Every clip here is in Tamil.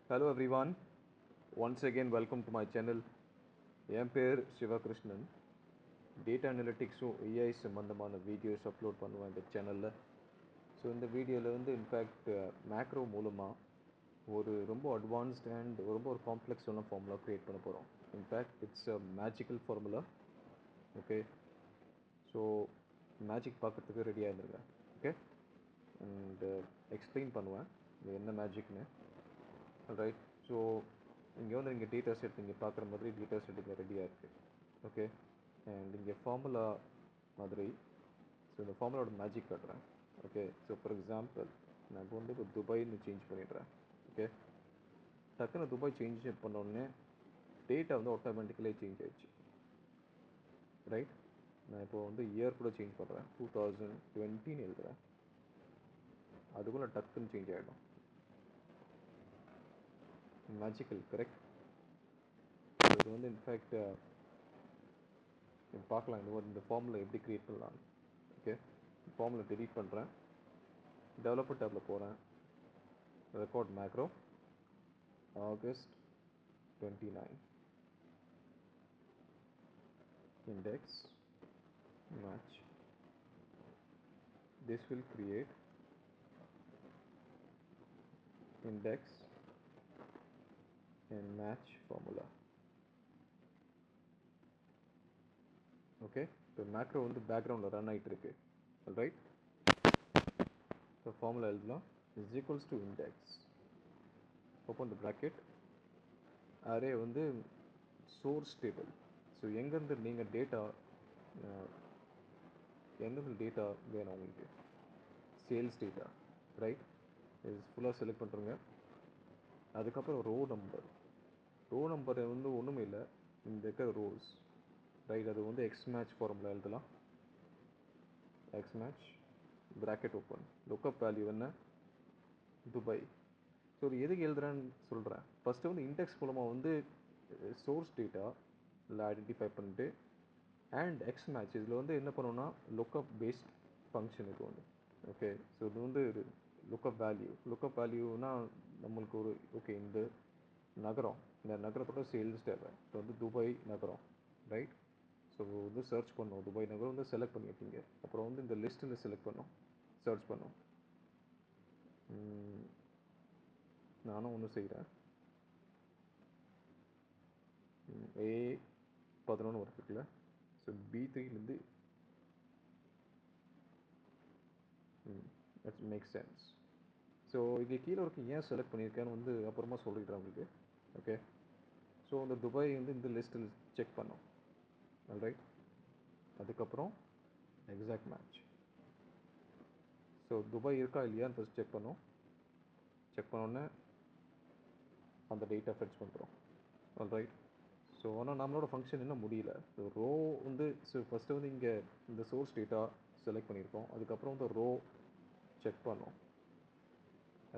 Hello everyone, once again welcome to my channel. என் பேர் சிவகிருஷ்ணன். டேட்டா அனலிட்டிக்ஸும் ஏஐ சம்மந்தமான வீடியோஸ் அப்லோட் பண்ணுவேன் இந்த சேனலில். ஸோ இந்த வீடியோவில் வந்து இன்ஃபேக்ட் மேக்ரோ மூலமாக ஒரு ரொம்ப அட்வான்ஸ்ட் அண்ட் ரொம்ப ஒரு காம்ப்ளெக்ஸான ஃபார்முலா க்ரியேட் பண்ண போகிறோம். In fact it's a magical formula. Okay, so magic பார்க்குறதுக்கு ரெடியாக இருந்துருங்க. ஓகே, அண்ட் எக்ஸ்பிளைன் பண்ணுவேன் இது என்ன மேஜிக்னு. ரைட், ஸோ இங்கே வந்து நீங்கள் டேட்டா செட் நீங்கள் பார்க்குற மாதிரி டேட்டா செட் இங்கே ரெடியாக இருக்குது. ஓகே, அண்ட் இங்கே ஃபார்முலா மாதிரி. ஸோ இந்த ஃபார்முலாவோட மேஜிக் காட்டுறேன். ஓகே, ஸோ ஃபார் எக்ஸாம்பிள் நான் இப்போ வந்து இப்போ துபாய்னு சேஞ்ச் பண்ணிடுறேன். ஓகே, டக்குன்னு துபாய் சேஞ்ச் பண்ணோடனே டேட்டா வந்து ஆட்டோமேட்டிக்கலி சேஞ்ச் ஆயிடுச்சு. ரைட், நான் இப்போ வந்து இயர் கூட சேஞ்ச் பண்ணுறேன், 2020 எழுதுகிறேன். அதுக்குள்ளே டக்குன்னு சேஞ்ச் ஆகிடும். Magical, correct? இது வந்து இன்ஃபேக்ட் பார்க்கலாம் இந்த ஃபார்முலா எப்படி க்ரியேட் பண்ணலாம். ஓகே, ஃபார்முலா டெலீட் பண்ணுறேன், டெவலப்பர் டேப்பில் போகிறேன், record macro August 29 index match. This will create index and match formula. Okay, இப்போ மேக்ரோ வந்து பேக்ரவுண்டில் ரன் ஆகிட்டு இருக்கு. ரைட், இப்போ ஃபார்முலா எழுதலாம். Is equals to index, open the bracket, array வந்து சோர்ஸ் டேபிள். ஸோ எங்கேருந்து நீங்கள் டேட்டா எங்கேருந்து டேட்டா வேணும் உங்களுக்கு? Sales data. ரைட், இது ஃபுல்லாக செலக்ட் பண்ணுறோங்க. அதுக்கப்புறம் ரோ நம்பரை வந்து ஒன்றுமே இல்லை, இந்த இருக்கிற ரோஸ். ரைட், அது வந்து எக்ஸ் மேட்ச் ஃபார்முலா எழுதலாம். X match bracket open, lookup value என்ன? துபாய். ஸோ இது எதுக்கு எழுதுறேன்னு சொல்கிறேன். ஃபஸ்ட்டு வந்து இண்டெக்ஸ் மூலமாக வந்து சோர்ஸ் டேட்டா இல்லை ஐடென்டிஃபை பண்ணிட்டு, அண்ட் எக்ஸ் மேட்ச் இதில் வந்து என்ன பண்ணோன்னா லுக்கப் பேஸ்ட் ஃபங்க்ஷன் இது ஒன்று. ஓகே, ஸோ இது வந்து லுக்கப் வேல்யூனா நம்மளுக்கு ஒரு ஓகே, இந்த நகரத்தோட சேல்ஸ் தேவை. இப்போ வந்து துபாய் நகரம். ரைட், ஸோ வந்து சர்ச் பண்ணோம், துபாய் நகரம் வந்து செலக்ட் பண்ணியிருக்கீங்க. அப்புறம் வந்து இந்த லிஸ்ட்டில் செலக்ட் பண்ணோம், சர்ச் பண்ணோம். நானும் ஒன்று செய்கிறேன். A11 இருக்குல்ல, ஸோ B3லேருந்து தட்ஸ் மேக் சென்ஸ். ஸோ இங்கே கீழே இருக்க ஏன் செலக்ட் பண்ணியிருக்கேன்னு வந்து அப்புறமா சொல்லிடுறேன் உங்களுக்கு. ஓகே, ஸோ இந்த துபாய் வந்து இந்த லிஸ்ட்டில் செக் பண்ணோம். ரைட், அதுக்கப்புறம் எக்ஸாக்ட் மேட்ச். ஸோ துபாய் இருக்கா இல்லையான்னு ஃபஸ்ட் செக் பண்ணோம். செக் பண்ணோன்னே அந்த டேட்டா ஃபெட்ச் பண்ணுறோம். ரைட், ஸோ ஆனால் நம்மளோட ஃபங்க்ஷன் இன்னும் முடியல. ஸோ ரோ வந்து ஃபஸ்ட்டு வந்து இங்கே இந்த சோர்ஸ் டேட்டா செலக்ட் பண்ணியிருக்கோம். அதுக்கப்புறம் வந்து ரோ செக் பண்ணோம்.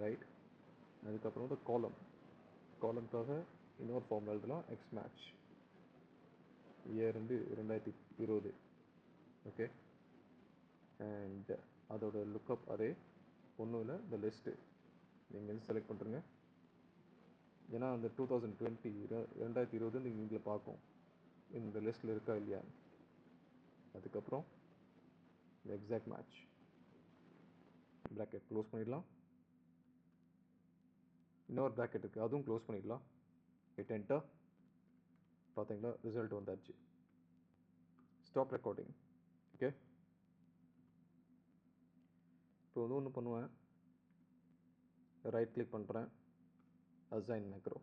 ரைட், அதுக்கப்புறம் வந்து காலம்காக இன்னொரு ஃபார்முலா எழுதலாம், எக்ஸ் மேட்ச் இயர் வந்து 2020. ஓகே, அண்ட் அதோட லுக்கப் அரே ஒன்றும் இல்லை, இந்த லிஸ்ட்டு நீங்கள் செலக்ட் பண்ணுறீங்க. ஏன்னா அந்த 2020 நீங்கள் இங்கே பார்க்கும் இந்த லிஸ்ட்டில் இருக்கா இல்லையா. அதுக்கப்புறம் இந்த எக்ஸாக்ட் மேட்ச் ப்ராக்கெட் க்ளோஸ் பண்ணிடலாம். இன்னொரு ப்ராக்கெட் இருக்குது, அதுவும் க்ளோஸ் பண்ணிடலாம். Hit enter. பார்த்தீங்களா, ரிசல்ட் வந்தாச்சு. Stop recording. ஓகே, இப்போ வந்து ஒன்று பண்ணுவேன், ரைட் கிளிக் பண்ணுறேன், அசைன் மேக்ரோ.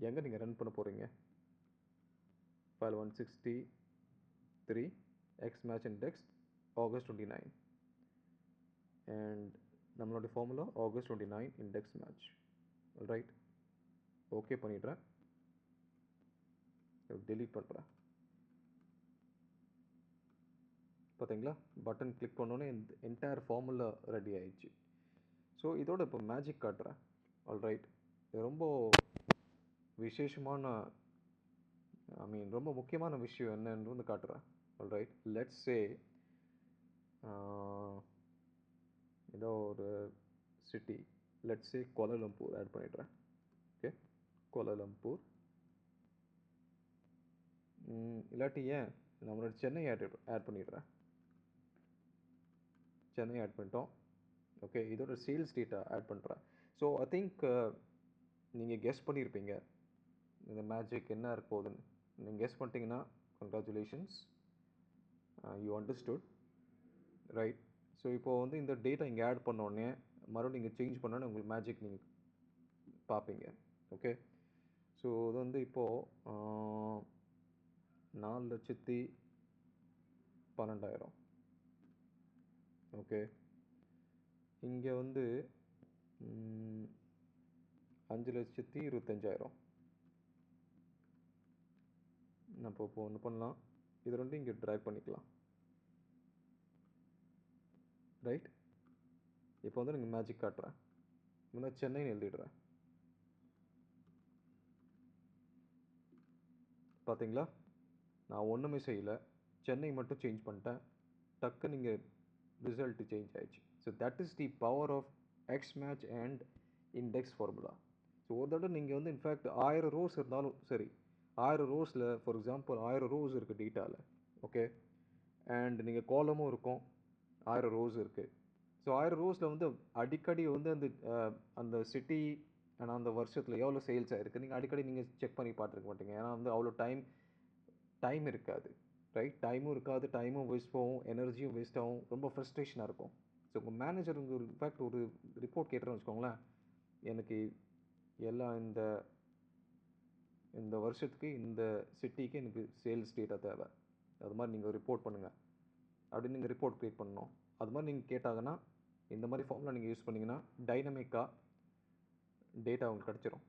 எங்கே நீங்கள் ரன் பண்ண போகிறீங்க? File 163 X match index August 29 and நம்மளோட formula August 29 index match. Right, okay பண்ணிடுறேன், டெலீட் பண்ணுறேன். பார்த்தீங்களா, பட்டன் கிளிக் பண்ணோன்னே இந்த என்டையர் ஃபார்முலா ரெடி ஆயிடுச்சு. ஸோ இதோட இப்போ மேஜிக் காட்டுறேன். ஆல்ரைட், ரொம்ப விசேஷமான ரொம்ப முக்கியமான விஷயம் என்னன்னு வந்து காட்டுறேன். ஆல்ரைட், லெட்ஸ் சே ஏதோ ஒரு city let's say Kuala Lumpur add பண்ணிடுறேன். Okay, Kuala Lumpur. இல்லாட்டி ஏன் நம்மளோட சென்னை ஆட் பண்ணிடுறேன். சென்னை ஆட் பண்ணிட்டோம். ஓகே, இதோட சேல்ஸ் டேட்டா ஆட் பண்ணுறேன். ஸோ ஐ திங்க் நீங்கள் கெஸ் பண்ணியிருப்பீங்க இந்த மேஜிக் என்ன இருக்க போகுதுன்னு. நீங்கள் கெஸ் பண்ணிட்டீங்கன்னா congratulations, you understood right. So இப்போது வந்து இந்த டேட்டா இங்கே ஆட் பண்ணோடனே மறுபடியும் நீங்கள் சேஞ்ச் பண்ணோன்னே உங்களுக்கு மேஜிக் நீங்கள் பார்ப்பீங்க. ஓகே, ஸோ இது வந்து இப்போது 4,12,000. ஓகே, இங்கே வந்து 5,25,000. நம்ம இப்போ ஒன்று பண்ணலாம், இது ரெண்டும் இங்கே ட்ராக் பண்ணிக்கலாம். ரைட், இப்போ வந்து நீங்கள் மேஜிக் காட்டுறேன். முன்னாடி சென்னைன்னு எழுதிடுறேன். பார்த்தீங்களா, நான் ஒன்றுமே செய்யலை, சென்னை மட்டும் சேஞ்ச் பண்ணிட்டேன், டக்கு நீங்கள் ரிசல்ட்டு சேஞ்ச் ஆயிடுச்சு. So that is the power of x match and index formula. So ஒரு தடவை நீங்கள் வந்து இன்ஃபேக்ட் 1000 ரோஸ் இருந்தாலும் சரி, 1000 ரோஸில் ஃபார் எக்ஸாம்பிள் 1000 ரோஸ் இருக்குது டேட்டாவில். ஓகே, அண்ட் நீங்கள் காலமும் இருக்கும், 1000 ரோஸ் இருக்குது. ஸோ 1000 ரோஸில் வந்து அடிக்கடி வந்து அந்த சிட்டி ஆனால் அந்த வருஷத்தில் எவ்வளோ சேல்ஸ் ஆகிருக்கு நீங்கள் அடிக்கடி நீங்கள் செக் பண்ணி பார்த்துருக்க மாட்டீங்க. ஏன்னா வந்து அவ்வளோ டைம் இருக்காது. ரைட், டைமும் இருக்காது, டைமும் வேஸ்ட் போகும், எனர்ஜியும் வேஸ்ட் ஆகும், ரொம்ப ஃப்ரஸ்ட்ரேஷனாக இருக்கும். ஸோ உங்கள் மேனேஜர் ஒரு இன்ஃபேக்ட் ஒரு ரிப்போர்ட் கேட்டுறேன்னு வச்சுக்கோங்களேன், எனக்கு எல்லாம் இந்த வருஷத்துக்கு இந்த சிட்டிக்கு எனக்கு சேல்ஸ் டேட்டா தேவை, அது மாதிரி நீங்கள் ரிப்போர்ட் பண்ணுங்கள் அப்படின்னு நீங்கள் ரிப்போர்ட் க்ரியேட் பண்ணணும். அது மாதிரி நீங்கள் கேட்டாங்கன்னா இந்த மாதிரி ஃபார்முலா நீங்கள் யூஸ் பண்ணிங்கன்னா டைனமிக்காக டேட்டா உங்களுக்கு கிடச்சிரும்.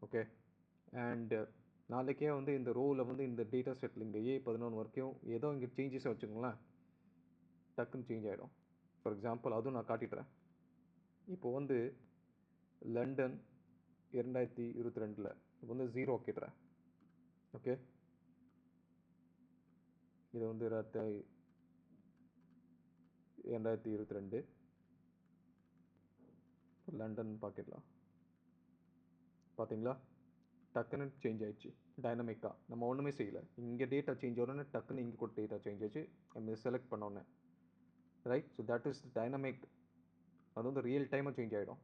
ஓகே, அண்டு நாளைக்கே வந்து இந்த ரோவில் வந்து இந்த டேட்டா செட்டில் இந்த A11 வரைக்கும் ஏதோ இங்கே சேஞ்சஸை வச்சுக்கோங்களேன், டக்குன்னு சேஞ்ச் ஆகிடும். ஃபார் எக்ஸாம்பிள் அதுவும் நான் காட்டிடுறேன். இப்போ வந்து லண்டன் 2022 இப்போ வந்து 0 கேட்டுறேன். ஓகே, இது வந்து 2022 லண்டன் பார்க்கிடலாம். பார்த்தீங்களா, டக்குன்னு சேஞ்ச் ஆயிடுச்சு டைனமிக்காக, நம்ம ஒன்றுமே செய்யலை. இங்கே டேட்டா சேஞ்ச் ஆகணுன்னு டக்குன்னு இங்கே கூட டேட்டா சேஞ்ச் ஆச்சு நம்ம செலக்ட் பண்ணோன்னே. Right, so that is dynamic. அது வந்து ரியல் டைமாக சேஞ்ச் ஆகிடும்.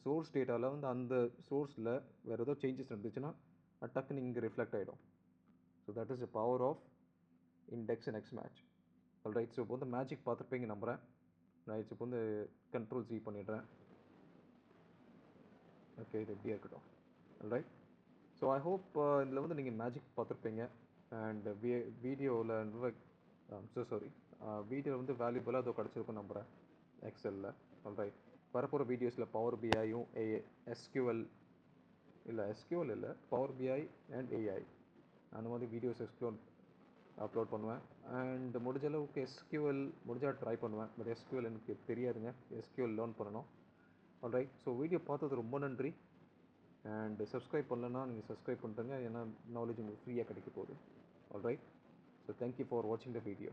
சோர்ஸ் டேட்டாவில் வந்து அந்த சோர்ஸில் வேறு ஏதோ சேஞ்சஸ் இருந்துச்சுன்னா அது டக்குன்னு இங்கே ரிஃப்ளெக்ட் ஆகிடும். So that is the power of index and x match. Right, so இப்போ வந்து மேஜிக் பார்த்துருப்பீங்க நம்புகிறேன். ரைட், இப்போ வந்து Ctrl+C பண்ணிடுறேன். ஓகே, இது எப்படியா இருக்கட்டும். ரைட், ஸோ ஐ ஹோப் இதில் வந்து நீங்கள் மேஜிக் பார்த்துருப்பீங்க. அண்ட் வீடியோவில் சாரி வீடியோவில் வந்து வேல்யூபுளாக அதோ கிடச்சிருக்கும் நம்புகிறேன் எக்ஸலில். ரைட், வரப்போகிற வீடியோஸில் பவர் பிஐயும் எஸ்கியூஎல் இல்லை பவர் பிஐ அண்ட் ஏஐ அந்த மாதிரி வீடியோஸ் அப்லோட் பண்ணுவேன். அண்ட் முடிஞ்ச அளவுக்கு எஸ்கியூஎல் முடிஞ்சால் ட்ரை பண்ணுவேன். பட் எஸ்கியூஎல் எனக்கு தெரியாதுங்க, எஸ்கியூஎல் லேர்ன் பண்ணணும். ஆல்ரைட், ஸோ வீடியோ பார்த்தது ரொம்ப நன்றி. அண்ட் சப்ஸ்கிரைப் பண்ணலன்னா நீங்கள் சப்ஸ்கிரைப் பண்ணுறங்க, ஏன்னா நாலேஜ் உங்களுக்கு ஃப்ரீயாக கிடைக்க போகுது. ஆல்ரைட், ஸோ தேங்க்யூ ஃபார் வாட்சிங் த வீடியோ.